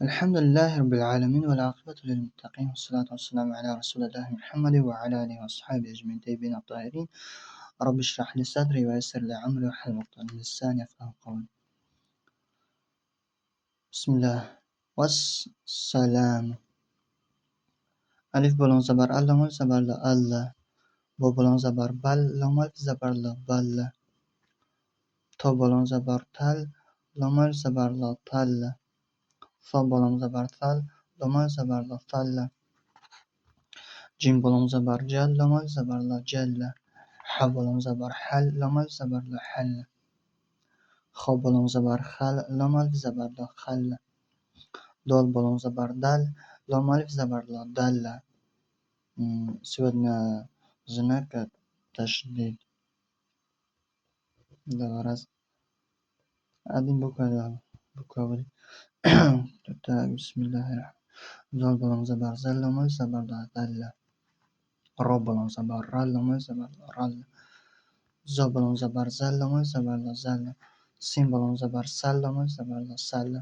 الحمد لله رب العالمين والعاقبة للمتقين والصلاة والسلام على رسول الله محمد وعلى آله وأصحابه أجمعين الطيبين الطاهرين. رب اشرح لي صدري ويسر لي أمري واحلل عقدة من لساني يفقهوا قولي. بسم الله والسلام. ألف بلون زبر الله مل زبر لا الله. با بلون زبر بل لام زبر لا بل. تا بلون زبر تل لام زبر لا تل. ثا بلون زبر ثل لام زبر لا ثل. جيم بلون زبر جل لام زبر لا جل. ح بلون زبر حل لام زبر لا حل. خا بلون زبر خل لام زبر لا خل. دال بلون زبر دل لام زبر لا دل. Сегодня знак تشديد. Да, раз. Один буква. Так, бисмиллахир. Зал بلون زبر زل لام زبر لا زل. را بلون زبر رل لام زبر لا رل. زا بلون زبر زل لام زبر لا زل. سین بلون زبر سل لام زبر لا سل.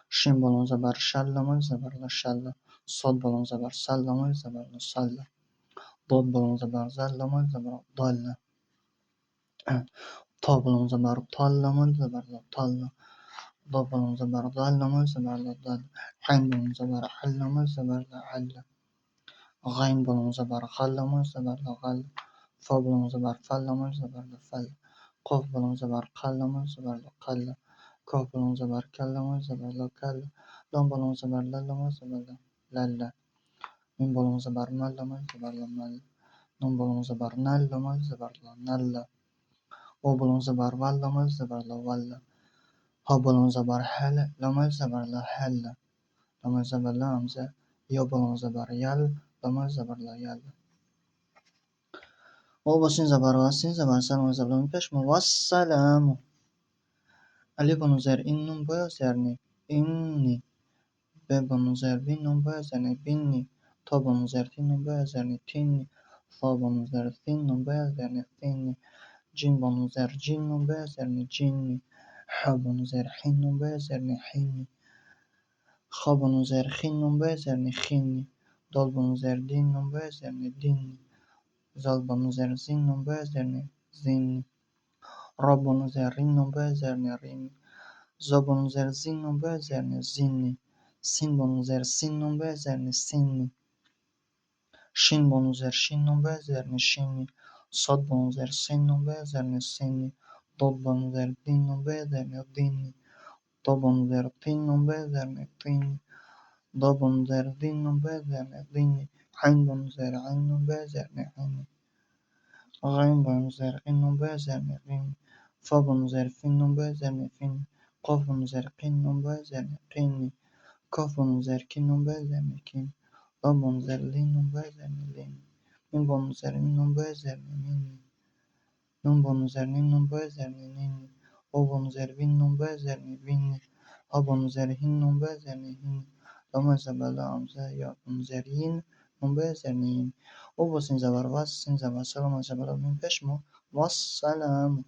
شین بلون زبر شل لام زبر لا شل. صاد بلون زبر سل لام زبر لا سل. ضاد بلون زبر زل لام زبر لا ضل. تا بلون زبر طل لام زبر لا طل. ضا بلون زبر ضل لام زبر لا ضل. عین بلون زبر حل لام زبر لا حل. غین بلون زبر غل لام زبر لا غل. فا بلون زبر فل لام زبر لا فل. قاف بلون زبر قل لام زبر لا قل. کاف بلون زبر کل لام زبر لا کل. لام بلون زبر لل لام زبر لا لل. میم بلون زبر مل لام زبر لا مل. نون بلون زبر نل لام زبر لا نل. او بلون زبر ول لام زبر لا ول. ها بلون زبر حل لام زبر لا حل. لام زبر لا همزه. یا بلون زبر یل لام زبر لا یل. او با سین زبر و سین زبر سلام زبر پیش ما والسلام. علی بلون زر این نون باید زرنی اینی. به بلون زر بین نون باید زرنی بینی. تا بلون زر تین نون باید زرنی تینی. ثا بلون زر ثین نون باید زرنی ثینی. جین بلون زر جین نون باید زرنی جینی. ح بلون زر حین نون باید زرنی حینی. خا بلون زر خین نون باید زرنی خینی. دال بلون زر دین نون باید زرنی دینی. زال بلون زر زین نون باید زرنی زینی. را بلون زر رین نون باید زرنی رینی. زا بلون زر زین نون باید زرنی زینی. سین بلون زر سین نون باید زرنی سینی. شین بلون زر شین نون باید زرنی شینی. صاد بلون زر سین نون باید زرنی سینی. داد بلون زر دین نون باید زرنی دینی. دا بلون زر تین نون باید زرنی تینی. دا بلون زر دین نون باید زرنی دینی. عین بلون زر عین نون باید زرنی عینی. غین بلون زر غین نون باید زرنی غینی. فا بلون زر فین نون باید زرنی فینی. قاف بلون زر قین نون باید زرنی قینی. کاف بلون زر کین نون باید زرنی کینی. لام بلون زر لین نون باید زرنی لینی. میم بلون زر مین نون باید زرنی مینی. نون بلون زر نین نون باید زرنی نینی. او بلون زر وین نون باید زرنی وینی. ها بلون زر هین نون باید زرنی هینی. لام زبر لا همزه یا بلون زر یین نون باید زرنی یینی. او با سین زبر واس سین زبر سلام زبر میم پیش ما والسلام.